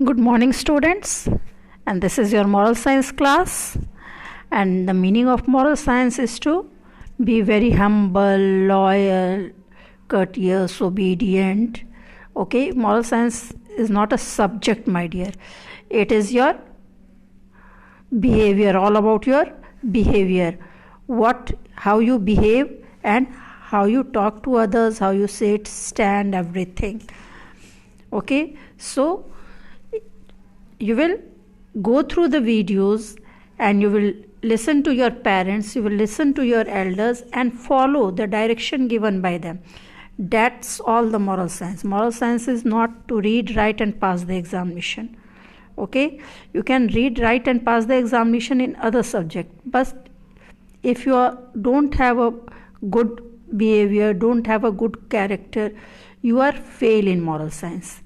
Good morning, students, and this is your moral science class. And the meaning of moral science is to be very humble, loyal, courteous, obedient. Okay, moral science is not a subject, my dear. It is your behavior, all about your behavior. How you behave and how you talk to others, how you sit, stand, everything. Okay, so you will go through the videos and you will listen to your parents, you will listen to your elders and follow the direction given by them. That's all the moral science. Moral science is not to read, write and pass the examination. Okay, you can read, write and pass the examination in other subject, but if you don't have a good behavior, don't have a good character, you are fail in moral science.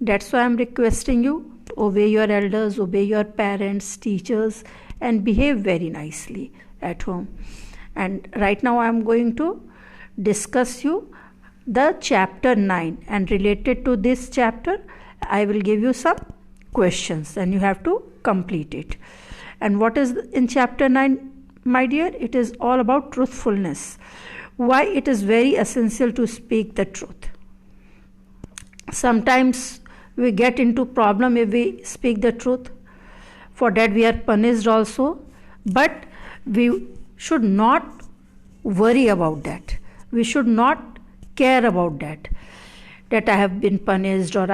That's why I'm requesting you to obey your elders, obey your parents, teachers, and behave very nicely at home. And right now I'm going to discuss you the chapter 9, and related to this chapter I will give you some questions and you have to complete it. And what is in chapter 9, my dear? It is all about truthfulness. Why it is very essential to speak the truth. Sometimes we get into problem if we speak the truth. For that we are punished also. But we should not worry about that. We should not care about that I have been punished or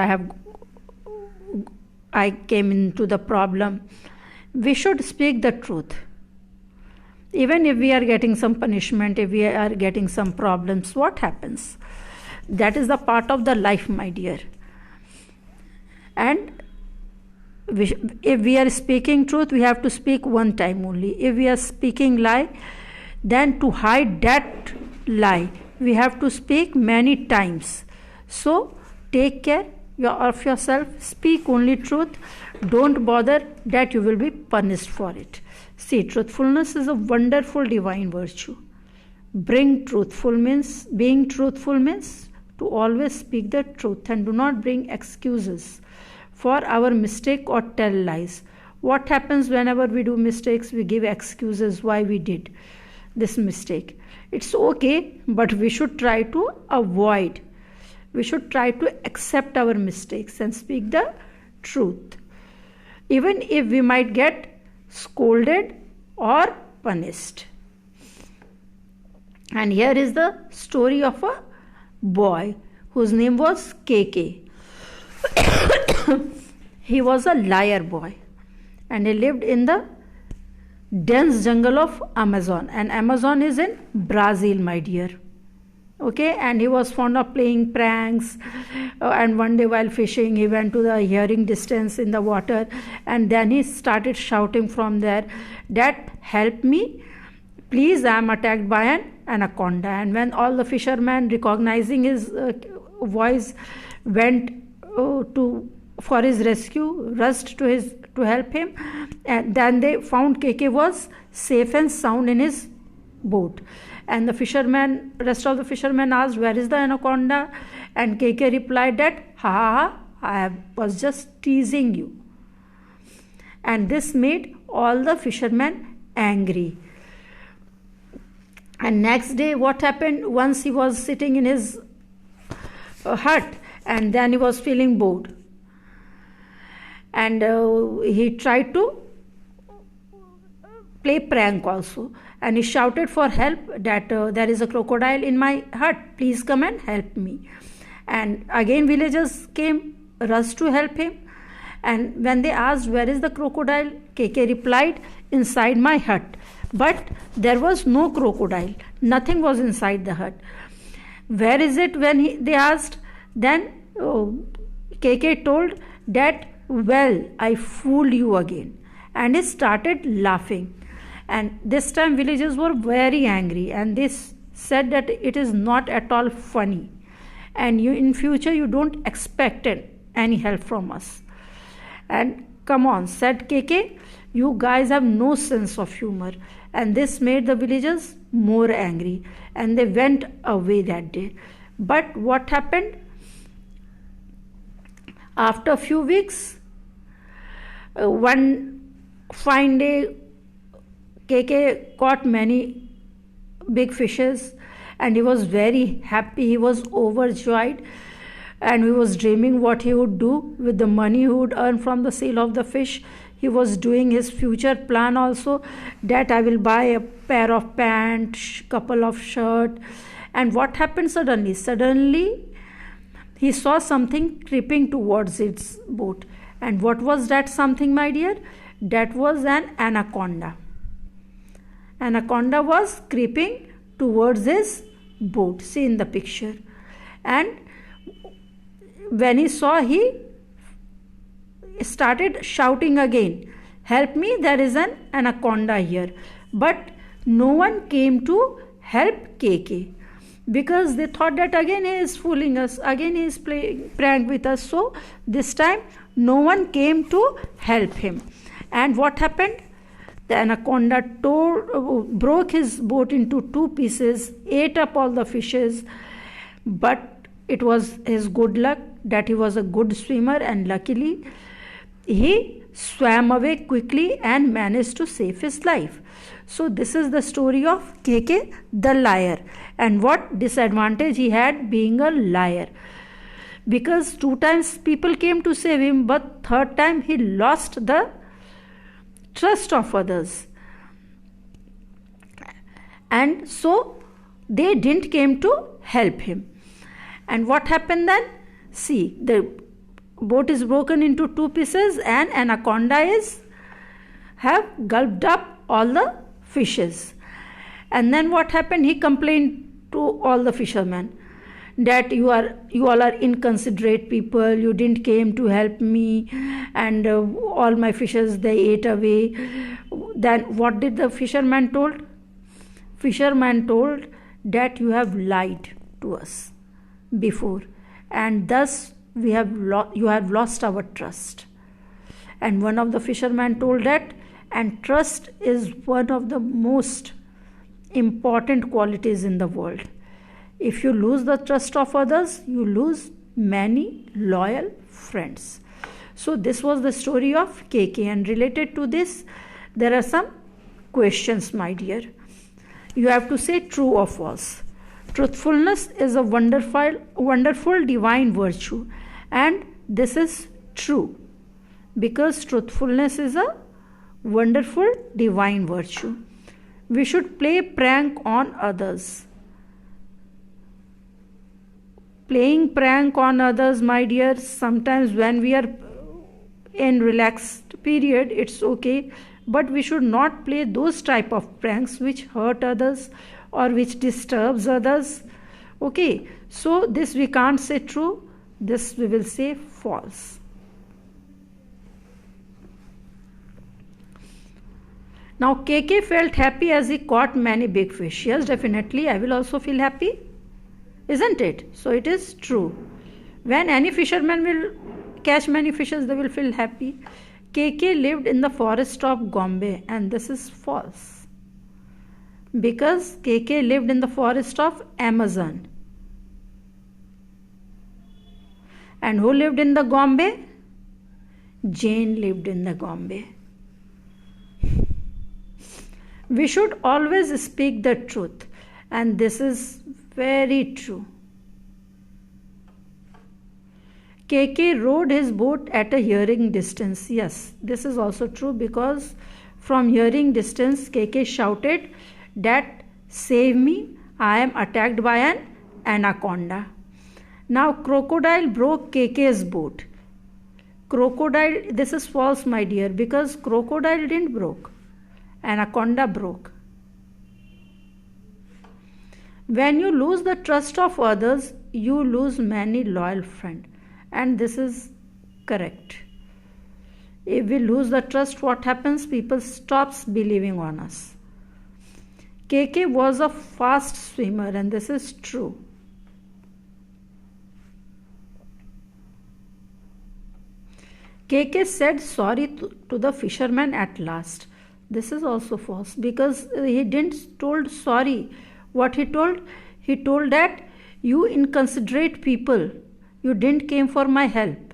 I came into the problem. We should speak the truth. Even if we are getting some punishment, if we are getting some problems, what happens? That is the part of the life, my dear. And if we are speaking truth, we have to speak one time only. If we are speaking lie, then to hide that lie, we have to speak many times. So take care of yourself. Speak only truth. Don't bother that you will be punished for it. See, truthfulness is a wonderful divine virtue. Being truthful means to always speak the truth and do not bring excuses for our mistake or tell lies. What happens whenever we do mistakes? We give excuses why we did this mistake. It's okay, but we should try to avoid. We should try to accept our mistakes and speak the truth, even if we might get scolded or punished. And here is the story of a boy whose name was KK. He was a liar boy and he lived in the dense jungle of Amazon, and Amazon is in Brazil, my dear. Okay, and he was fond of playing pranks, and one day while fishing he went to the hearing distance in the water, and then he started shouting from there that help me please, I am attacked by an anaconda. And when all the fishermen, recognizing his voice, went for his rescue, rushed to help him, and then they found KK was safe and sound in his boat. And the rest of the fishermen asked, where is the anaconda? And KK replied that, I was just teasing you. And this made all the fishermen angry. And next day, what happened? Once he was sitting in his hut, and then he was feeling bored. And he tried to play prank also. And he shouted for help that there is a crocodile in my hut. Please come and help me. And again villagers came, rushed to help him. And when they asked, where is the crocodile? KK replied, inside my hut. But there was no crocodile. Nothing was inside the hut. Where is it? When they asked, then KK told that, well, I fooled you again. And he started laughing. And this time villagers were very angry, and they said that it is not at all funny, and in future you don't expect any help from us. And come on, said KK, you guys have no sense of humor. And this made the villagers more angry, and they went away that day. But what happened? After a few weeks, One fine day, KK caught many big fishes and he was very happy. He was overjoyed and he was dreaming what he would do with the money he would earn from the sale of the fish. He was doing his future plan also, that I will buy a pair of pants, couple of shirt. And what happened suddenly? Suddenly he saw something creeping towards its boat. And what was that something, my dear? That was an anaconda. Anaconda was creeping towards his boat. See in the picture. And when he saw, he started shouting again, help me, there is an anaconda here. But no one came to help KK, because they thought that again he is fooling us, again he is playing prank with us. So this time no one came to help him. And what happened? The anaconda broke his boat into two pieces, ate up all the fishes. But it was his good luck that he was a good swimmer, and luckily he swam away quickly and managed to save his life. So this is the story of KK the liar, and what disadvantage he had being a liar. Because 2 times people came to save him, but 3rd time he lost the trust of others. And so they didn't came to help him. And what happened then? See, the boat is broken into 2 pieces and anaconda have gulped up all the fishes. And then what happened? He complained to all the fishermen that you all are inconsiderate people, you didn't came to help me, and all my fishes they ate away. Then what did the fisherman told? Fisherman told that you have lied to us before, and thus you have lost our trust. And one of the fishermen told that, and trust is one of the most important qualities in the world. If you lose the trust of others, you lose many loyal friends. So this was the story of KK, and related to this there are some questions, my dear. You have to say true or false. Truthfulness is a wonderful divine virtue, and this is true, because truthfulness is a wonderful divine virtue. We should play prank on others. Playing prank on others, my dear, sometimes when we are in relaxed period, it's okay, but we should not play those type of pranks which hurt others or which disturbs others. Okay, so this we can't say true, this we will say false. Now KK felt happy as he caught many big fish. Yes, definitely I will also feel happy, isn't it? So it is true. When any fisherman will catch many fishes, they will feel happy. KK lived in the forest of Gombe, and this is false, because KK lived in the forest of Amazon. And who lived in the Gombe? Jane lived in the Gombe. We should always speak the truth, and this is very true. KK rowed his boat at a hearing distance. Yes, this is also true, because from hearing distance KK shouted that, save me, I am attacked by an anaconda. Now crocodile broke KK's boat. Crocodile, this is false, my dear, because crocodile didn't broke. Anaconda broke. When you lose the trust of others, you lose many loyal friends. And this is correct. If we lose the trust, what happens? People stops believing on us. KK was a fast swimmer, and this is true. KK said sorry to the fisherman at last. This is also false, because he didn't told sorry. What he told? He told that, you inconsiderate people, you didn't came for my help,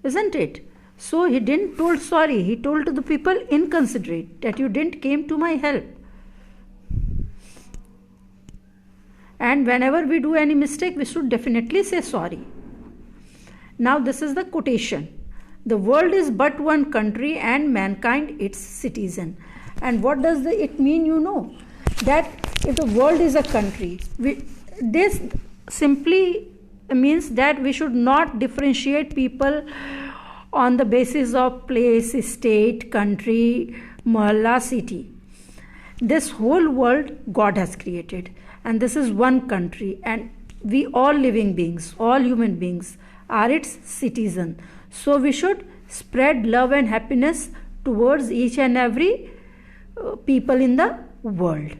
isn't it? So he didn't told sorry. He told to the people inconsiderate, that you didn't came to my help. And whenever we do any mistake, we should definitely say sorry. Now this is the quotation. The world is but one country and mankind its citizen. And what does it mean? You know that if the world is a country, this simply means that we should not differentiate people on the basis of place, state, country, mohalla, city. This whole world God has created, and this is one country, and we all living beings, all human beings are its citizen. So we should spread love and happiness towards each and every people in the world.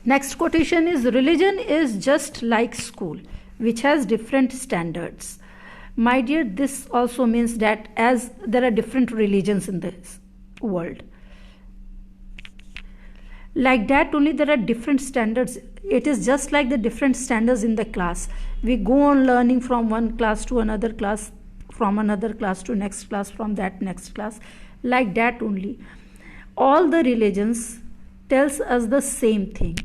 Next quotation is, religion is just like school, which has different standards. My dear, this also means that as there are different religions in this world, like that only there are different standards. It is just like the different standards in the class. We go on learning from one class to another class, from another class to next class, from that next class. Like that only. All the religions tells us the same thing.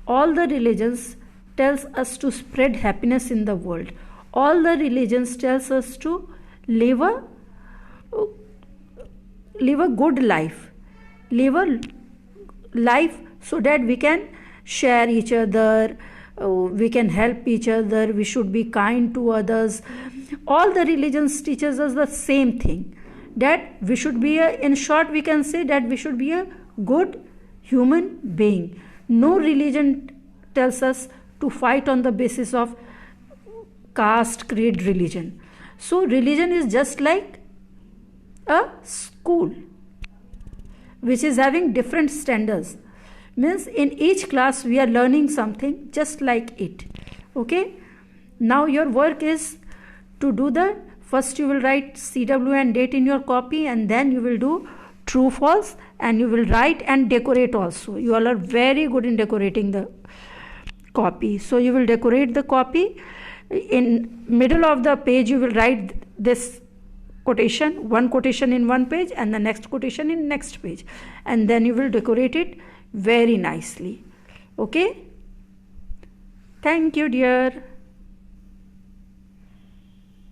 All the religions tells us to spread happiness in the world. All the religions tells us to live a good life. Live a life so that we can share each other, we can help each other, we should be kind to others. All the religions teaches us the same thing, that we should be in short we can say that we should be a good human being. No religion tells us to fight on the basis of caste, creed, religion. So religion is just like a school which is having different standards. Means in each class we are learning something just like it. Okay, now your work is to do the first you will write CW and date in your copy, and then you will do true false, and you will write and decorate also. You all are very good in decorating the copy. So you will decorate the copy. In middle of the page you will write this quotation, one quotation in one page and the next quotation in next page, and then you will decorate it very nicely. Okay, thank you dear.